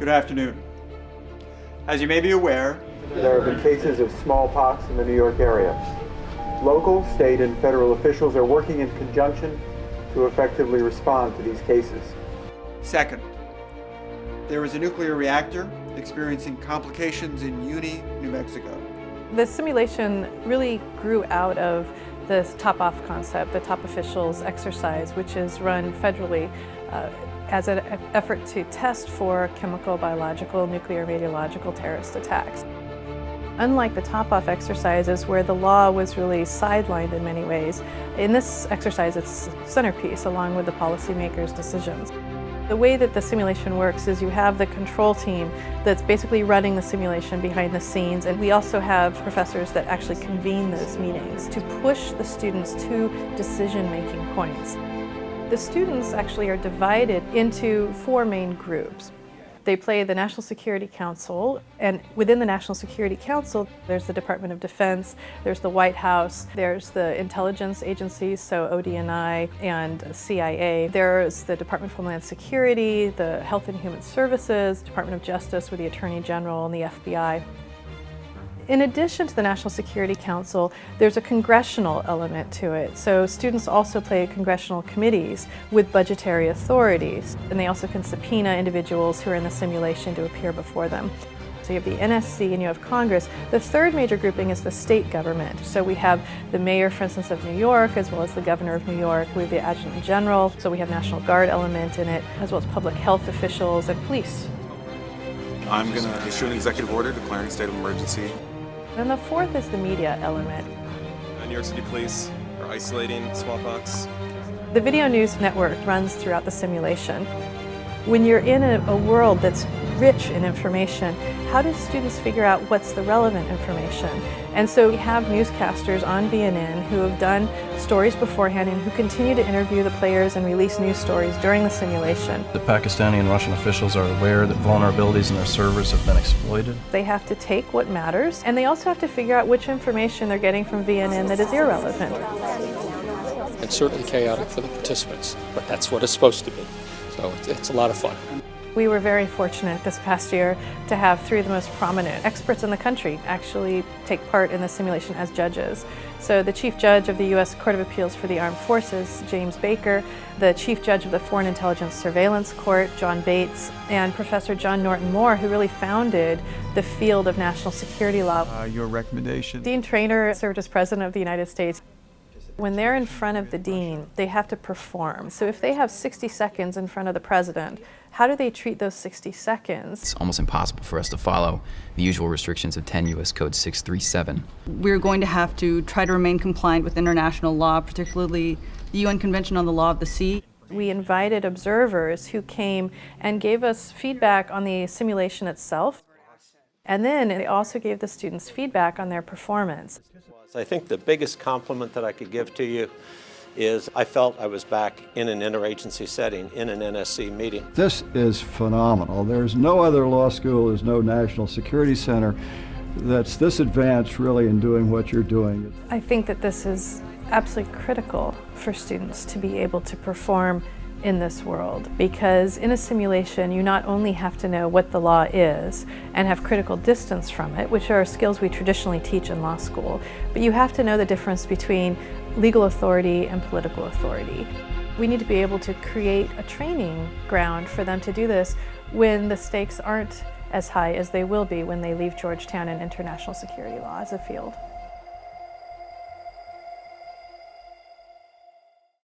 Good afternoon. As you may be aware, there have been cases of smallpox in the New York area. Local, state, and federal officials are working in conjunction to effectively respond to these cases. Second, there is a nuclear reactor experiencing complications in Uni, New Mexico. The simulation really grew out of this top-off concept, the top officials exercise, which is run federally as an effort to test for chemical, biological, nuclear, radiological terrorist attacks. Unlike the top-off exercises where the law was really sidelined in many ways, in this exercise it's centerpiece along with the policymakers' decisions. The way that the simulation works is you have the control team that's basically running the simulation behind the scenes, and we also have professors that actually convene those meetings to push the students to decision-making points. The students actually are divided into 4 main groups. They play the National Security Council, and within the National Security Council, there's the Department of Defense, there's the White House, there's the intelligence agencies, so ODNI and CIA. There's the Department of Homeland Security, the Health and Human Services, Department of Justice with the Attorney General and the FBI. In addition to the National Security Council, there's a congressional element to it. So students also play congressional committees with budgetary authorities, and they also can subpoena individuals who are in the simulation to appear before them. So you have the NSC and you have Congress. The third major grouping is the state government. So we have the mayor, for instance, of New York, as well as the governor of New York. We have the adjutant general, so we have National Guard element in it, as well as public health officials and police. I'm going to issue an executive order declaring a state of emergency. And the fourth is the media element. New York City Police are isolating smallpox. The video news network runs throughout the simulation. When you're in a world that's rich in information, how do students figure out what's the relevant information? And so we have newscasters on VNN who have done stories beforehand and who continue to interview the players and release news stories during the simulation. The Pakistani and Russian officials are aware that vulnerabilities in their servers have been exploited. They have to take what matters, and they also have to figure out which information they're getting from VNN that is irrelevant. It's certainly chaotic for the participants, but that's what it's supposed to be. So it's a lot of fun. We were very fortunate this past year to have 3 of the most prominent experts in the country actually take part in the simulation as judges. So the Chief Judge of the U.S. Court of Appeals for the Armed Forces, James Baker, the Chief Judge of the Foreign Intelligence Surveillance Court, John Bates, and Professor John Norton Moore, who really founded the field of national security law. Your recommendation? Dean Treanor served as President of the United States. When they're in front of the dean, they have to perform. So if they have 60 seconds in front of the president, how do they treat those 60 seconds? It's almost impossible for us to follow the usual restrictions of 10 U.S. Code 637. We're going to have to try to remain compliant with international law, particularly the UN Convention on the Law of the Sea. We invited observers who came and gave us feedback on the simulation itself. And then they also gave the students feedback on their performance. I think the biggest compliment that I could give to you is I felt I was back in an interagency setting, in an NSC meeting. This is phenomenal. There's no other law school, there's no national security center that's this advanced really in doing what you're doing. I think that this is absolutely critical for students to be able to perform in this world, because in a simulation you not only have to know what the law is and have critical distance from it, which are skills we traditionally teach in law school, but you have to know the difference between legal authority and political authority. We need to be able to create a training ground for them to do this when the stakes aren't as high as they will be when they leave Georgetown and international security law as a field.